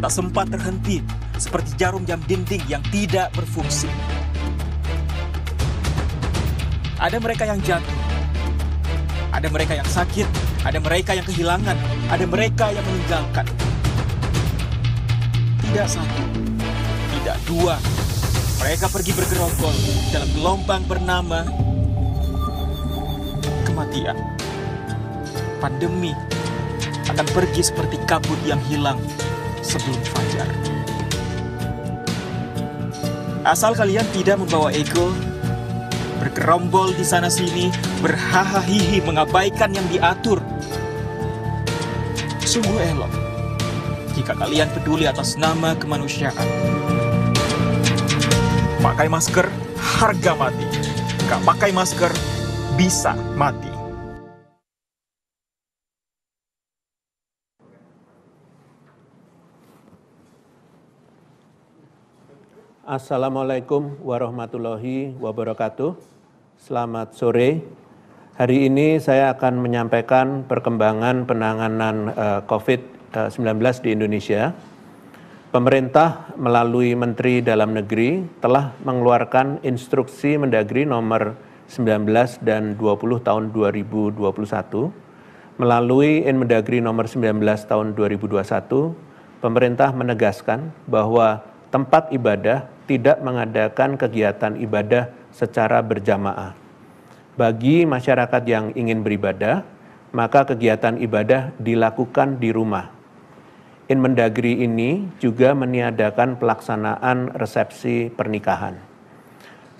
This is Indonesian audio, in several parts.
tak sempat terhenti seperti jarum jam dinding yang tidak berfungsi. Ada mereka yang jatuh, ada mereka yang sakit, ada mereka yang kehilangan, ada mereka yang meninggalkan. Tidak satu, tidak dua, mereka pergi bergerombol dalam gelombang bernama kematian. Pandemi akan pergi seperti kabut yang hilang sebelum fajar. Asal kalian tidak membawa ego, bergerombol di sana-sini, berhahaha mengabaikan yang diatur. Sungguh elok jika kalian peduli atas nama kemanusiaan. Pakai masker, harga mati. Gak pakai masker, bisa mati. Assalamualaikum warahmatullahi wabarakatuh. Selamat sore. Hari ini saya akan menyampaikan perkembangan penanganan COVID-19 di Indonesia. Pemerintah melalui Menteri Dalam Negeri telah mengeluarkan instruksi Mendagri nomor 19 dan 20 tahun 2021. Melalui Inmendagri nomor 19 tahun 2021, pemerintah menegaskan bahwa tempat ibadah tidak mengadakan kegiatan ibadah secara berjamaah. Bagi masyarakat yang ingin beribadah, maka kegiatan ibadah dilakukan di rumah. Inmendagri ini juga meniadakan pelaksanaan resepsi pernikahan.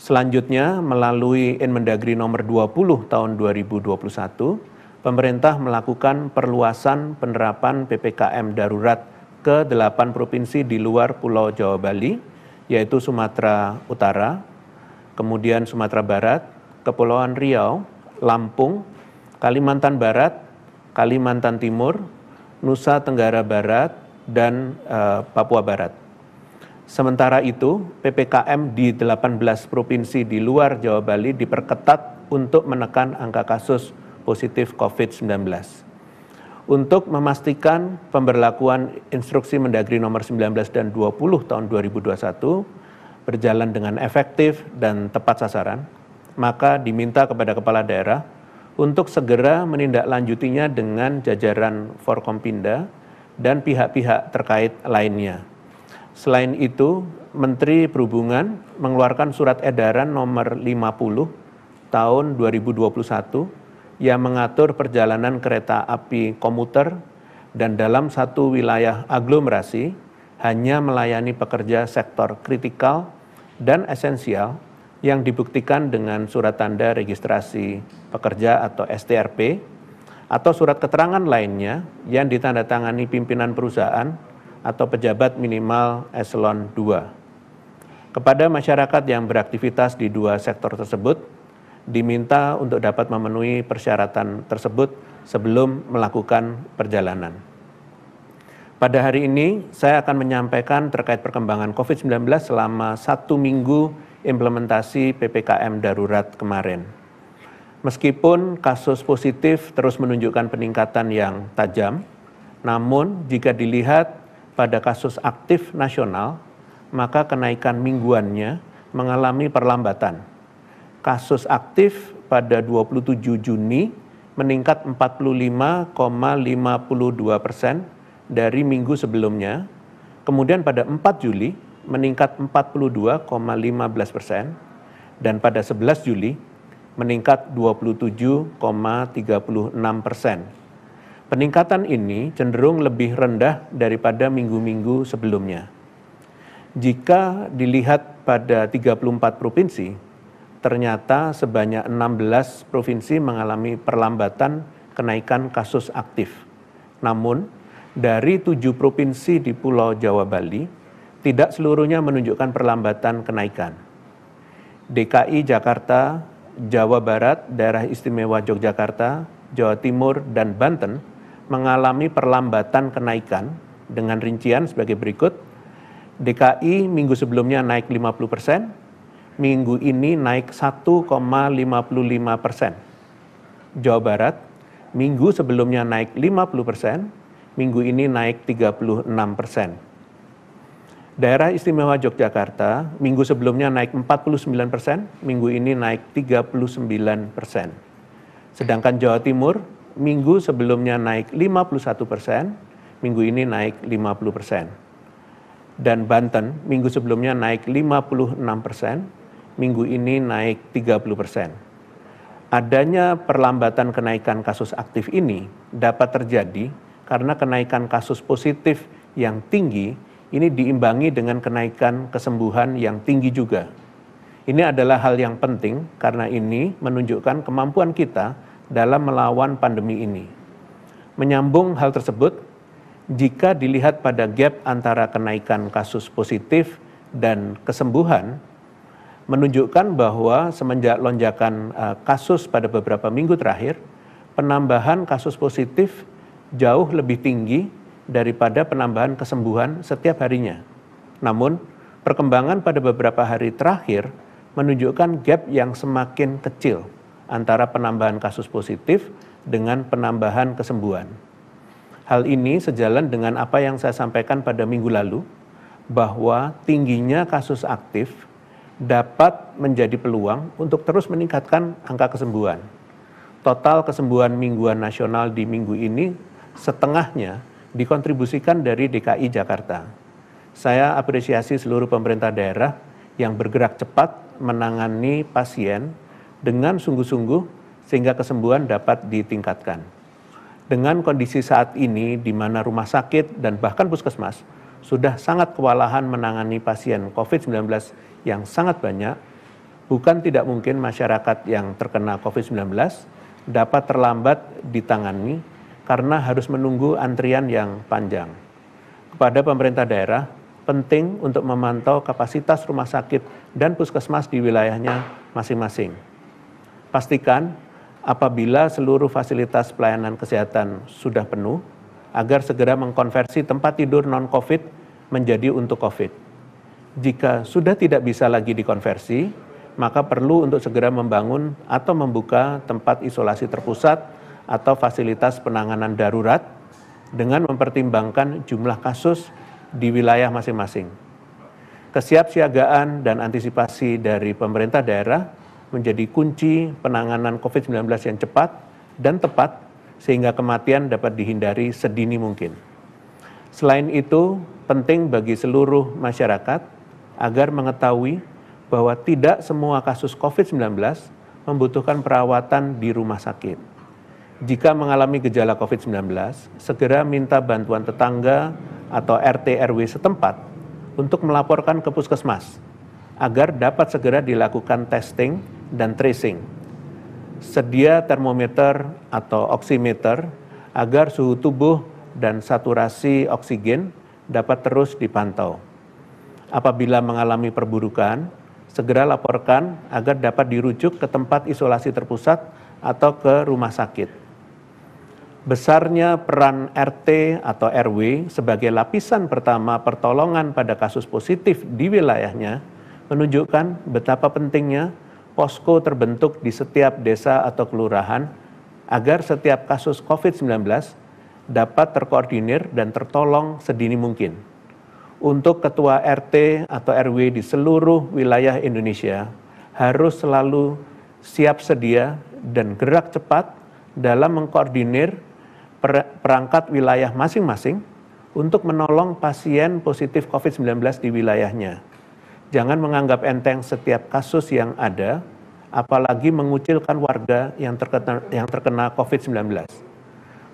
Selanjutnya, melalui Inmendagri nomor 20 tahun 2021, pemerintah melakukan perluasan penerapan PPKM darurat ke 8 provinsi di luar Pulau Jawa Bali, yaitu Sumatera Utara, kemudian Sumatera Barat, Kepulauan Riau, Lampung, Kalimantan Barat, Kalimantan Timur, Nusa Tenggara Barat, dan Papua Barat. Sementara itu, PPKM di 18 provinsi di luar Jawa Bali diperketat untuk menekan angka kasus positif COVID-19. Untuk memastikan pemberlakuan instruksi Mendagri nomor 19 dan 20 tahun 2021 berjalan dengan efektif dan tepat sasaran, maka diminta kepada kepala daerah untuk segera menindaklanjutinya dengan jajaran Forkompinda dan pihak-pihak terkait lainnya. Selain itu, Menteri Perhubungan mengeluarkan surat edaran nomor 50 tahun 2021 yang mengatur perjalanan kereta api komuter dan dalam satu wilayah aglomerasi hanya melayani pekerja sektor kritikal dan esensial yang dibuktikan dengan surat tanda registrasi pekerja atau STRP atau surat keterangan lainnya yang ditandatangani pimpinan perusahaan atau pejabat minimal eselon 2. Kepada masyarakat yang beraktivitas di dua sektor tersebut, diminta untuk dapat memenuhi persyaratan tersebut sebelum melakukan perjalanan. Pada hari ini, saya akan menyampaikan terkait perkembangan COVID-19 selama 1 minggu implementasi PPKM darurat kemarin. Meskipun kasus positif terus menunjukkan peningkatan yang tajam, namun jika dilihat pada kasus aktif nasional, maka kenaikan mingguannya mengalami perlambatan. Kasus aktif pada 27 Juni meningkat 45,52% dari minggu sebelumnya, kemudian pada 4 Juli meningkat 42,15%, dan pada 11 Juli meningkat 27,36%. Peningkatan ini cenderung lebih rendah daripada minggu-minggu sebelumnya. Jika dilihat pada 34 provinsi, ternyata sebanyak 16 provinsi mengalami perlambatan kenaikan kasus aktif. Namun, dari 7 provinsi di Pulau Jawa Bali, tidak seluruhnya menunjukkan perlambatan kenaikan. DKI Jakarta, Jawa Barat, Daerah Istimewa Yogyakarta, Jawa Timur, dan Banten mengalami perlambatan kenaikan dengan rincian sebagai berikut. DKI minggu sebelumnya naik 50%, minggu ini naik 1,55%. Jawa Barat, minggu sebelumnya naik 50%, minggu ini naik 36%. Daerah Istimewa Yogyakarta, minggu sebelumnya naik 49%, minggu ini naik 39%. Sedangkan Jawa Timur, minggu sebelumnya naik 51%, minggu ini naik 50%. Dan Banten, minggu sebelumnya naik 56%, minggu ini naik 30%. Adanya perlambatan kenaikan kasus aktif ini dapat terjadi karena kenaikan kasus positif yang tinggi ini diimbangi dengan kenaikan kesembuhan yang tinggi juga. Ini adalah hal yang penting karena ini menunjukkan kemampuan kita dalam melawan pandemi ini. Menyambung hal tersebut, jika dilihat pada gap antara kenaikan kasus positif dan kesembuhan, menunjukkan bahwa semenjak lonjakan kasus pada beberapa minggu terakhir, penambahan kasus positif jauh lebih tinggi daripada penambahan kesembuhan setiap harinya. Namun, perkembangan pada beberapa hari terakhir menunjukkan gap yang semakin kecil antara penambahan kasus positif dengan penambahan kesembuhan. Hal ini sejalan dengan apa yang saya sampaikan pada minggu lalu, bahwa tingginya kasus aktif dapat menjadi peluang untuk terus meningkatkan angka kesembuhan. Total kesembuhan mingguan nasional di minggu ini setengahnya dikontribusikan dari DKI Jakarta. Saya apresiasi seluruh pemerintah daerah yang bergerak cepat menangani pasien dengan sungguh-sungguh sehingga kesembuhan dapat ditingkatkan. Dengan kondisi saat ini di mana rumah sakit dan bahkan puskesmas sudah sangat kewalahan menangani pasien COVID-19 yang sangat banyak, bukan tidak mungkin masyarakat yang terkena COVID-19 dapat terlambat ditangani karena harus menunggu antrian yang panjang. Kepada pemerintah daerah, penting untuk memantau kapasitas rumah sakit dan puskesmas di wilayahnya masing-masing. Pastikan apabila seluruh fasilitas pelayanan kesehatan sudah penuh, agar segera mengkonversi tempat tidur non-COVID menjadi untuk COVID. Jika sudah tidak bisa lagi dikonversi, maka perlu untuk segera membangun atau membuka tempat isolasi terpusat atau fasilitas penanganan darurat dengan mempertimbangkan jumlah kasus di wilayah masing-masing. Kesiapsiagaan dan antisipasi dari pemerintah daerah menjadi kunci penanganan COVID-19 yang cepat dan tepat sehingga kematian dapat dihindari sedini mungkin. Selain itu, penting bagi seluruh masyarakat agar mengetahui bahwa tidak semua kasus COVID-19 membutuhkan perawatan di rumah sakit. Jika mengalami gejala COVID-19, segera minta bantuan tetangga atau RT RW setempat untuk melaporkan ke puskesmas agar dapat segera dilakukan testing dan tracing. Sedia termometer atau oximeter agar suhu tubuh dan saturasi oksigen dapat terus dipantau. Apabila mengalami perburukan, segera laporkan agar dapat dirujuk ke tempat isolasi terpusat atau ke rumah sakit. Besarnya peran RT atau RW sebagai lapisan pertama pertolongan pada kasus positif di wilayahnya menunjukkan betapa pentingnya posko terbentuk di setiap desa atau kelurahan agar setiap kasus COVID-19 dapat terkoordinir dan tertolong sedini mungkin. Untuk ketua RT atau RW di seluruh wilayah Indonesia harus selalu siap sedia dan gerak cepat dalam mengkoordinir perangkat wilayah masing-masing untuk menolong pasien positif COVID-19 di wilayahnya. Jangan menganggap enteng setiap kasus yang ada, apalagi mengucilkan warga yang terkena COVID-19.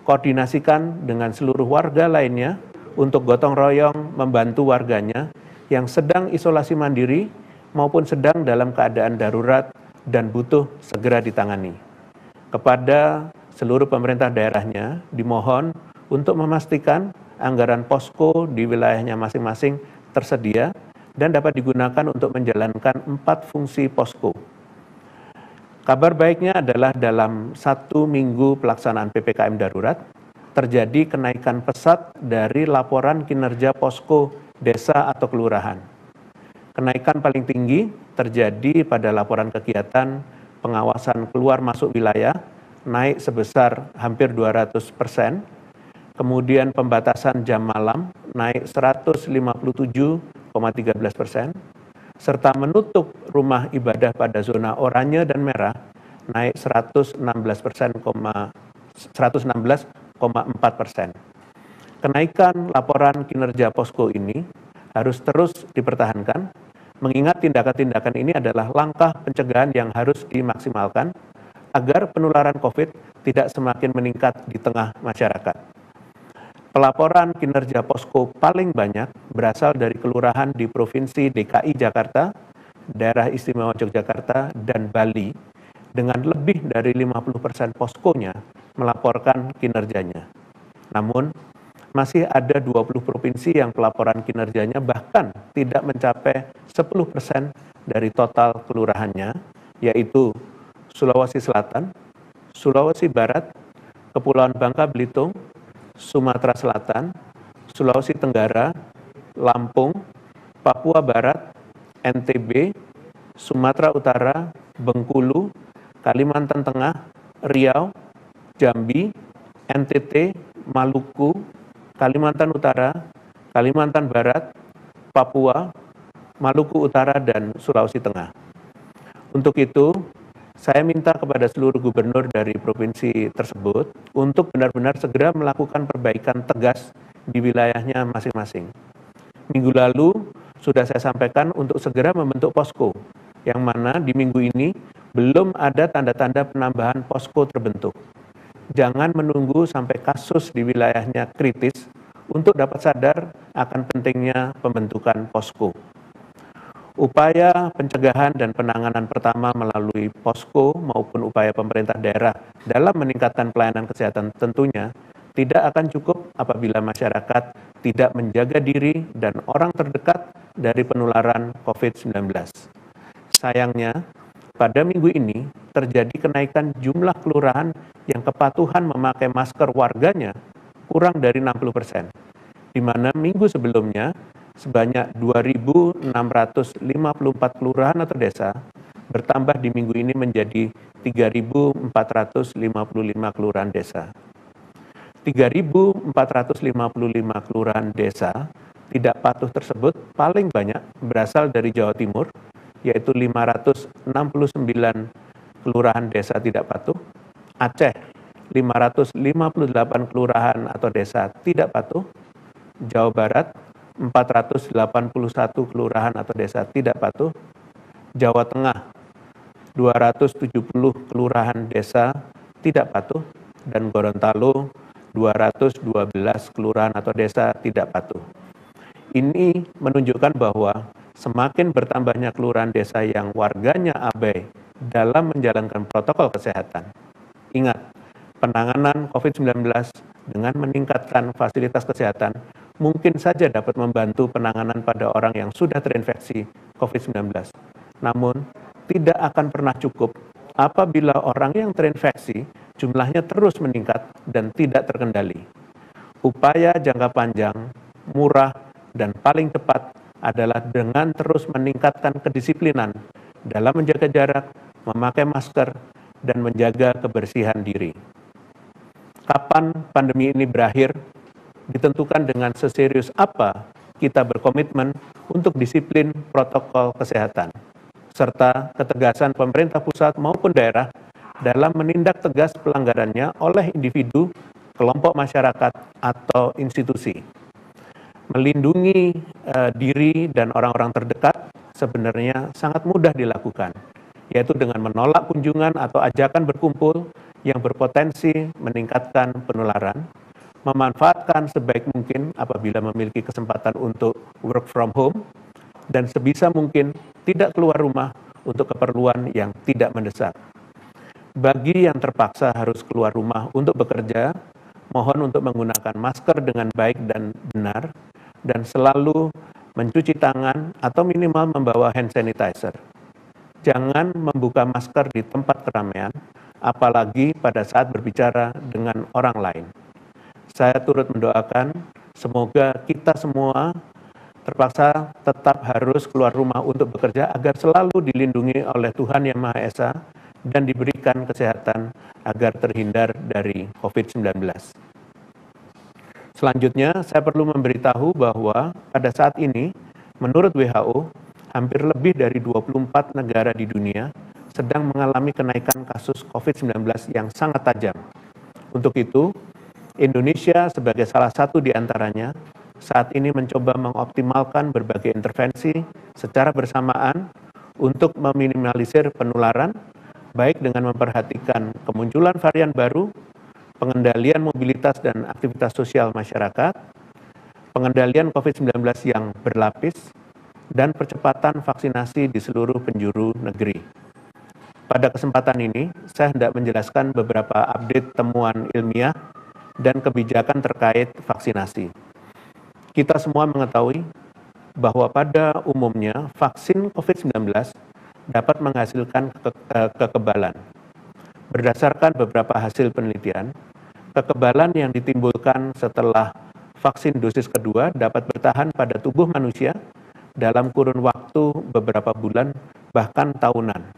Koordinasikan dengan seluruh warga lainnya untuk gotong royong membantu warganya yang sedang isolasi mandiri maupun sedang dalam keadaan darurat dan butuh segera ditangani. Kepada seluruh pemerintah daerahnya dimohon untuk memastikan anggaran posko di wilayahnya masing-masing tersedia dan dapat digunakan untuk menjalankan 4 fungsi posko. Kabar baiknya adalah dalam 1 minggu pelaksanaan PPKM darurat, terjadi kenaikan pesat dari laporan kinerja posko desa atau kelurahan. Kenaikan paling tinggi terjadi pada laporan kegiatan pengawasan keluar masuk wilayah, naik sebesar hampir 200%, kemudian pembatasan jam malam naik 157,5%, 13%, serta menutup rumah ibadah pada zona oranye dan merah naik 116,4%. Kenaikan laporan kinerja posko ini harus terus dipertahankan, mengingat tindakan-tindakan ini adalah langkah pencegahan yang harus dimaksimalkan agar penularan COVID tidak semakin meningkat di tengah masyarakat. Pelaporan kinerja posko paling banyak berasal dari kelurahan di Provinsi DKI Jakarta, Daerah Istimewa Yogyakarta, dan Bali, dengan lebih dari 50% poskonya melaporkan kinerjanya. Namun, masih ada 20 provinsi yang pelaporan kinerjanya bahkan tidak mencapai 10% dari total kelurahannya, yaitu Sulawesi Selatan, Sulawesi Barat, Kepulauan Bangka Belitung, Sumatera Selatan, Sulawesi Tenggara, Lampung, Papua Barat, NTB, Sumatera Utara, Bengkulu, Kalimantan Tengah, Riau, Jambi, NTT, Maluku, Kalimantan Utara, Kalimantan Barat, Papua, Maluku Utara, dan Sulawesi Tengah. Untuk itu, saya minta kepada seluruh gubernur dari provinsi tersebut untuk benar-benar segera melakukan perbaikan tegas di wilayahnya masing-masing. Minggu lalu sudah saya sampaikan untuk segera membentuk posko, yang mana di minggu ini belum ada tanda-tanda penambahan posko terbentuk. Jangan menunggu sampai kasus di wilayahnya kritis untuk dapat sadar akan pentingnya pembentukan posko. Upaya pencegahan dan penanganan pertama melalui posko maupun upaya pemerintah daerah dalam meningkatkan pelayanan kesehatan tentunya tidak akan cukup apabila masyarakat tidak menjaga diri dan orang terdekat dari penularan COVID-19. Sayangnya, pada minggu ini terjadi kenaikan jumlah kelurahan yang kepatuhan memakai masker warganya kurang dari 60%, di mana minggu sebelumnya sebanyak 2.654 kelurahan atau desa bertambah di minggu ini menjadi 3.455 kelurahan desa. 3.455 kelurahan desa tidak patuh tersebut paling banyak berasal dari Jawa Timur, yaitu 569 kelurahan desa tidak patuh, Aceh 558 kelurahan atau desa tidak patuh, Jawa Barat 481 kelurahan atau desa tidak patuh, Jawa Tengah 270 kelurahan desa tidak patuh, dan Gorontalo 212 kelurahan atau desa tidak patuh. Ini menunjukkan bahwa semakin bertambahnya kelurahan desa yang warganya abai dalam menjalankan protokol kesehatan. Ingat, penanganan COVID-19 dengan meningkatkan fasilitas kesehatan mungkin saja dapat membantu penanganan pada orang yang sudah terinfeksi COVID-19. Namun, tidak akan pernah cukup apabila orang yang terinfeksi jumlahnya terus meningkat dan tidak terkendali. Upaya jangka panjang, murah, dan paling cepat adalah dengan terus meningkatkan kedisiplinan dalam menjaga jarak, memakai masker, dan menjaga kebersihan diri. Kapan pandemi ini berakhir ditentukan dengan seserius apa kita berkomitmen untuk disiplin protokol kesehatan, serta ketegasan pemerintah pusat maupun daerah dalam menindak tegas pelanggarannya oleh individu, kelompok masyarakat, atau institusi. Melindungi diri dan orang-orang terdekat sebenarnya sangat mudah dilakukan, yaitu dengan menolak kunjungan atau ajakan berkumpul yang berpotensi meningkatkan penularan, memanfaatkan sebaik mungkin apabila memiliki kesempatan untuk work from home, dan sebisa mungkin tidak keluar rumah untuk keperluan yang tidak mendesak. Bagi yang terpaksa harus keluar rumah untuk bekerja, mohon untuk menggunakan masker dengan baik dan benar, dan selalu mencuci tangan atau minimal membawa hand sanitizer. Jangan membuka masker di tempat keramaian, apalagi pada saat berbicara dengan orang lain. Saya turut mendoakan semoga kita semua terpaksa tetap harus keluar rumah untuk bekerja agar selalu dilindungi oleh Tuhan Yang Maha Esa dan diberikan kesehatan agar terhindar dari COVID-19. Selanjutnya, saya perlu memberitahu bahwa pada saat ini Menurut WHO, hampir lebih dari 24 negara di dunia sedang mengalami kenaikan kasus COVID-19 yang sangat tajam. Untuk itu, Indonesia sebagai salah satu di antaranya saat ini mencoba mengoptimalkan berbagai intervensi secara bersamaan untuk meminimalisir penularan, baik dengan memperhatikan kemunculan varian baru, pengendalian mobilitas dan aktivitas sosial masyarakat, pengendalian COVID-19 yang berlapis, dan percepatan vaksinasi di seluruh penjuru negeri. Pada kesempatan ini, saya hendak menjelaskan beberapa update temuan ilmiah dan kebijakan terkait vaksinasi. Kita semua mengetahui bahwa pada umumnya vaksin COVID-19 dapat menghasilkan kekebalan. Berdasarkan beberapa hasil penelitian, kekebalan yang ditimbulkan setelah vaksin dosis kedua dapat bertahan pada tubuh manusia dalam kurun waktu beberapa bulan, bahkan tahunan.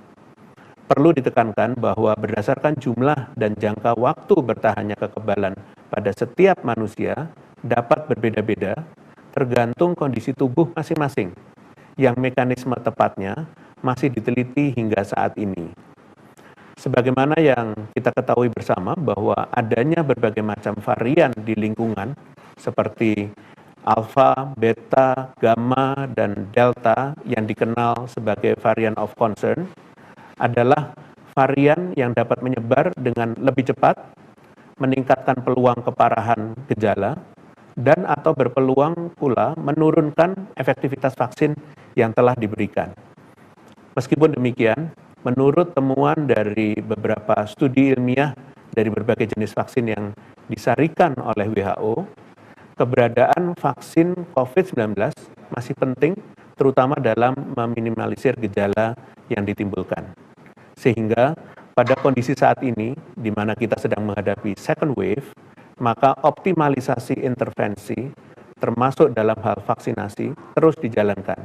Perlu ditekankan bahwa berdasarkan jumlah dan jangka waktu bertahannya kekebalan pada setiap manusia dapat berbeda-beda, tergantung kondisi tubuh masing-masing, yang mekanisme tepatnya masih diteliti hingga saat ini. Sebagaimana yang kita ketahui bersama bahwa adanya berbagai macam varian di lingkungan seperti alfa, beta, gamma, dan delta yang dikenal sebagai varian of concern adalah varian yang dapat menyebar dengan lebih cepat, meningkatkan peluang keparahan gejala, dan atau berpeluang pula menurunkan efektivitas vaksin yang telah diberikan. Meskipun demikian, menurut temuan dari beberapa studi ilmiah dari berbagai jenis vaksin yang disarikan oleh WHO, keberadaan vaksin COVID-19 masih penting, terutama dalam meminimalisir gejala yang ditimbulkan. Sehingga pada kondisi saat ini, di mana kita sedang menghadapi second wave, maka optimalisasi intervensi, termasuk dalam hal vaksinasi, terus dijalankan.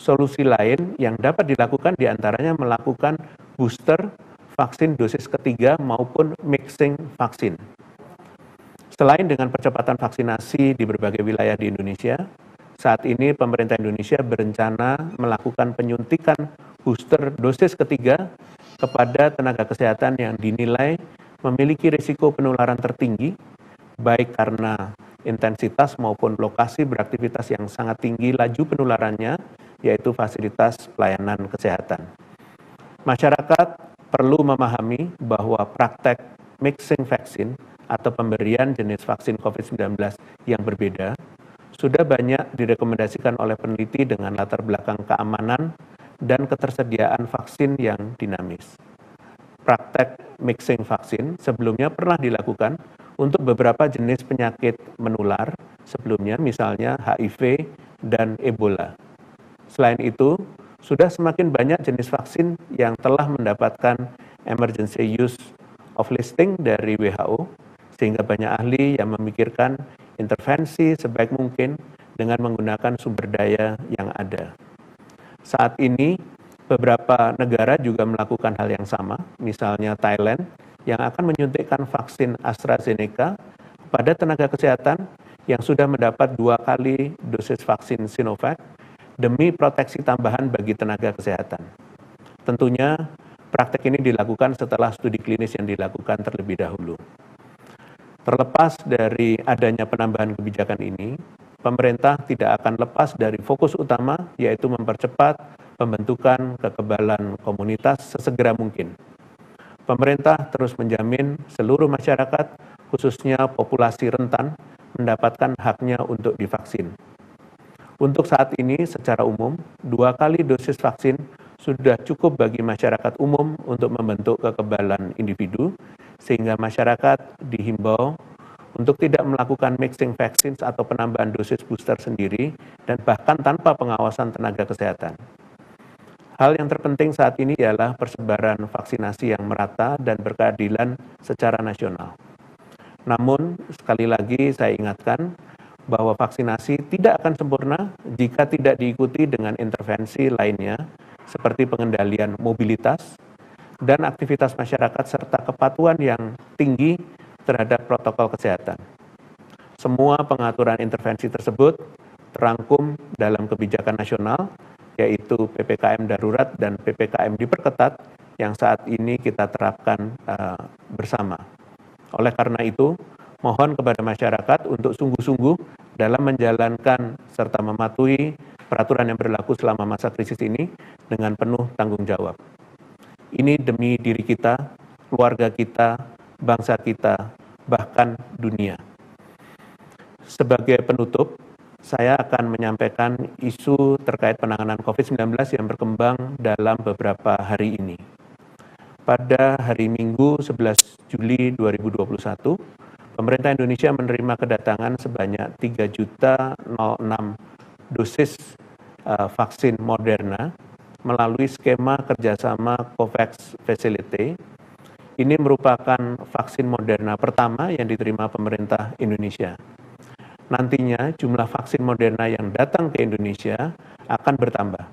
Solusi lain yang dapat dilakukan diantaranya melakukan booster vaksin dosis ketiga maupun mixing vaksin. Selain dengan percepatan vaksinasi di berbagai wilayah di Indonesia, saat ini pemerintah Indonesia berencana melakukan penyuntikan booster dosis ketiga kepada tenaga kesehatan yang dinilai memiliki risiko penularan tertinggi, baik karena intensitas maupun lokasi beraktivitas yang sangat tinggi laju penularannya, yaitu fasilitas pelayanan kesehatan. Masyarakat perlu memahami bahwa praktek mixing vaksin atau pemberian jenis vaksin COVID-19 yang berbeda sudah banyak direkomendasikan oleh peneliti dengan latar belakang keamanan dan ketersediaan vaksin yang dinamis. Praktek mixing vaksin sebelumnya pernah dilakukan untuk beberapa jenis penyakit menular sebelumnya, misalnya HIV dan Ebola. Selain itu, sudah semakin banyak jenis vaksin yang telah mendapatkan emergency use of listing dari WHO, sehingga banyak ahli yang memikirkan intervensi sebaik mungkin dengan menggunakan sumber daya yang ada. Saat ini, beberapa negara juga melakukan hal yang sama, misalnya Thailand, yang akan menyuntikkan vaksin AstraZeneca kepada tenaga kesehatan yang sudah mendapat 2 kali dosis vaksin Sinovac demi proteksi tambahan bagi tenaga kesehatan. Tentunya, praktek ini dilakukan setelah studi klinis yang dilakukan terlebih dahulu. Terlepas dari adanya penambahan kebijakan ini, pemerintah tidak akan lepas dari fokus utama, yaitu mempercepat pembentukan kekebalan komunitas sesegera mungkin. Pemerintah terus menjamin seluruh masyarakat, khususnya populasi rentan, mendapatkan haknya untuk divaksin. Untuk saat ini, secara umum, 2 kali dosis vaksin sudah cukup bagi masyarakat umum untuk membentuk kekebalan individu, sehingga masyarakat dihimbau untuk tidak melakukan mixing vaccines atau penambahan dosis booster sendiri, dan bahkan tanpa pengawasan tenaga kesehatan. Hal yang terpenting saat ini ialah persebaran vaksinasi yang merata dan berkeadilan secara nasional. Namun, sekali lagi saya ingatkan bahwa vaksinasi tidak akan sempurna jika tidak diikuti dengan intervensi lainnya seperti pengendalian mobilitas dan aktivitas masyarakat serta kepatuhan yang tinggi terhadap protokol kesehatan. Semua pengaturan intervensi tersebut terangkum dalam kebijakan nasional, yaitu PPKM darurat dan PPKM diperketat yang saat ini kita terapkan bersama. Oleh karena itu, mohon kepada masyarakat untuk sungguh-sungguh dalam menjalankan serta mematuhi peraturan yang berlaku selama masa krisis ini dengan penuh tanggung jawab. Ini demi diri kita, keluarga kita, bangsa kita, bahkan dunia. Sebagai penutup, saya akan menyampaikan isu terkait penanganan COVID-19 yang berkembang dalam beberapa hari ini. Pada hari Minggu 11 Juli 2021, pemerintah Indonesia menerima kedatangan sebanyak 3.006 dosis vaksin Moderna melalui skema kerjasama COVAX Facility. Ini merupakan vaksin Moderna pertama yang diterima pemerintah Indonesia. Nantinya jumlah vaksin Moderna yang datang ke Indonesia akan bertambah.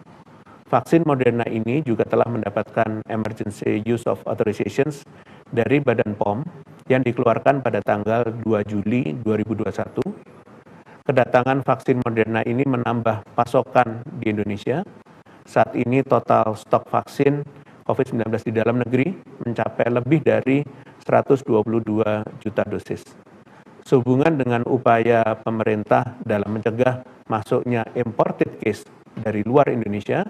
Vaksin Moderna ini juga telah mendapatkan Emergency Use of Authorizations dari Badan POM yang dikeluarkan pada tanggal 2 Juli 2021. Kedatangan vaksin Moderna ini menambah pasokan di Indonesia. Saat ini total stok vaksin COVID-19 di dalam negeri mencapai lebih dari 122 juta dosis. Sehubungan dengan upaya pemerintah dalam mencegah masuknya imported case dari luar Indonesia,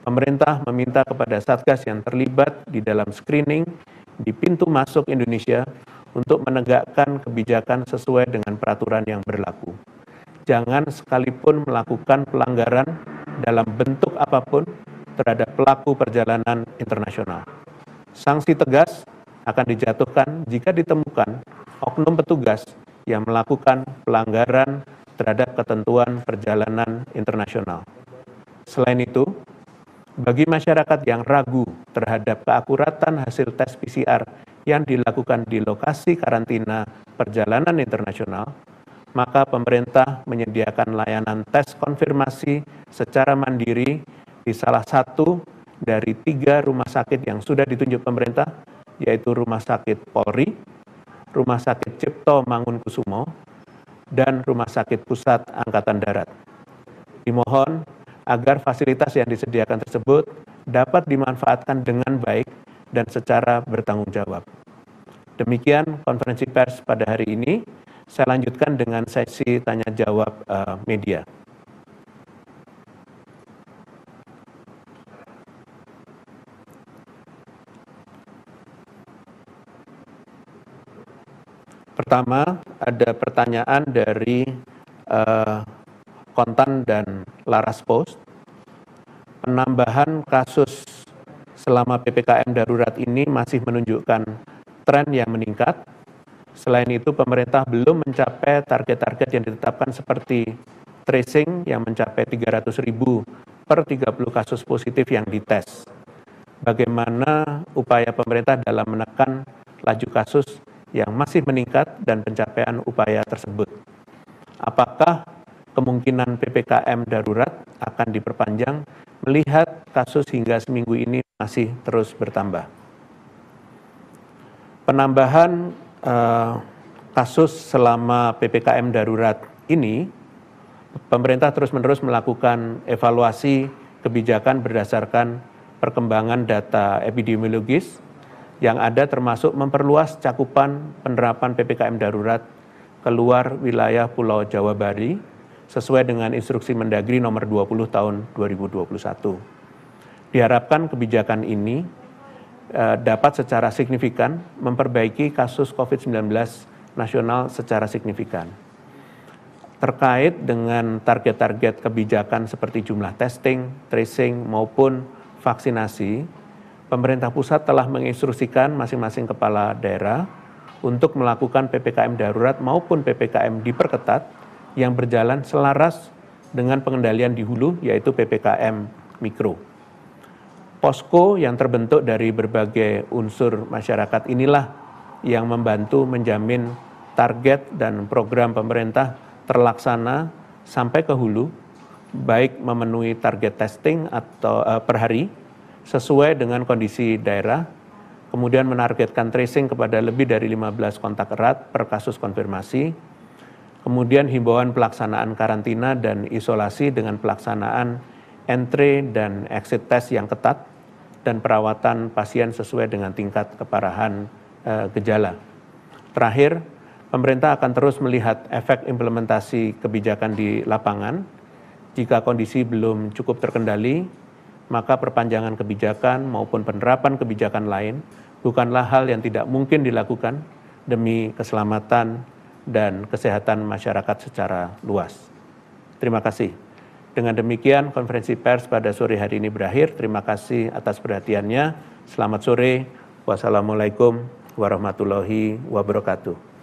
pemerintah meminta kepada Satgas yang terlibat di dalam screening di pintu masuk Indonesia untuk menegakkan kebijakan sesuai dengan peraturan yang berlaku. Jangan sekalipun melakukan pelanggaran dalam bentuk apapun terhadap pelaku perjalanan internasional. Sanksi tegas akan dijatuhkan jika ditemukan oknum petugas yang melakukan pelanggaran terhadap ketentuan perjalanan internasional. Selain itu, bagi masyarakat yang ragu terhadap keakuratan hasil tes PCR yang dilakukan di lokasi karantina perjalanan internasional, maka pemerintah menyediakan layanan tes konfirmasi secara mandiri di salah satu dari 3 rumah sakit yang sudah ditunjuk pemerintah, yaitu Rumah Sakit Polri, Rumah Sakit Cipto Mangunkusumo, dan Rumah Sakit Pusat Angkatan Darat. Dimohon agar fasilitas yang disediakan tersebut dapat dimanfaatkan dengan baik dan secara bertanggung jawab. Demikian konferensi pers pada hari ini. Saya lanjutkan dengan sesi tanya jawab media. Pertama, ada pertanyaan dari Kontan dan Laras Post. Penambahan kasus selama PPKM darurat ini masih menunjukkan tren yang meningkat. Selain itu, pemerintah belum mencapai target-target yang ditetapkan seperti tracing yang mencapai 300.000 per 30 kasus positif yang dites. Bagaimana upaya pemerintah dalam menekan laju kasus yang masih meningkat dan pencapaian upaya tersebut? Apakah kemungkinan PPKM darurat akan diperpanjang melihat kasus hingga seminggu ini masih terus bertambah? Penambahan kasus selama PPKM darurat ini, pemerintah terus-menerus melakukan evaluasi kebijakan berdasarkan perkembangan data epidemiologis yang ada, termasuk memperluas cakupan penerapan PPKM darurat keluar wilayah Pulau Jawa Bali sesuai dengan instruksi Mendagri nomor 20 tahun 2021. Diharapkan kebijakan ini dapat secara signifikan memperbaiki kasus COVID-19 nasional secara signifikan. Terkait dengan target-target kebijakan seperti jumlah testing, tracing, maupun vaksinasi, pemerintah pusat telah menginstruksikan masing-masing kepala daerah untuk melakukan PPKM darurat maupun PPKM diperketat yang berjalan selaras dengan pengendalian di hulu, yaitu PPKM mikro. Posko yang terbentuk dari berbagai unsur masyarakat inilah yang membantu menjamin target dan program pemerintah terlaksana sampai ke hulu, baik memenuhi target testing atau per hari sesuai dengan kondisi daerah, kemudian menargetkan tracing kepada lebih dari 15 kontak erat per kasus konfirmasi, Kemudian himbauan pelaksanaan karantina dan isolasi dengan pelaksanaan entry dan exit test yang ketat dan perawatan pasien sesuai dengan tingkat keparahan gejala. Terakhir, pemerintah akan terus melihat efek implementasi kebijakan di lapangan. Jika kondisi belum cukup terkendali, maka perpanjangan kebijakan maupun penerapan kebijakan lain bukanlah hal yang tidak mungkin dilakukan demi keselamatan dan kesehatan masyarakat secara luas. Terima kasih. Dengan demikian, konferensi pers pada sore hari ini berakhir. Terima kasih atas perhatiannya. Selamat sore. Wassalamualaikum warahmatullahi wabarakatuh.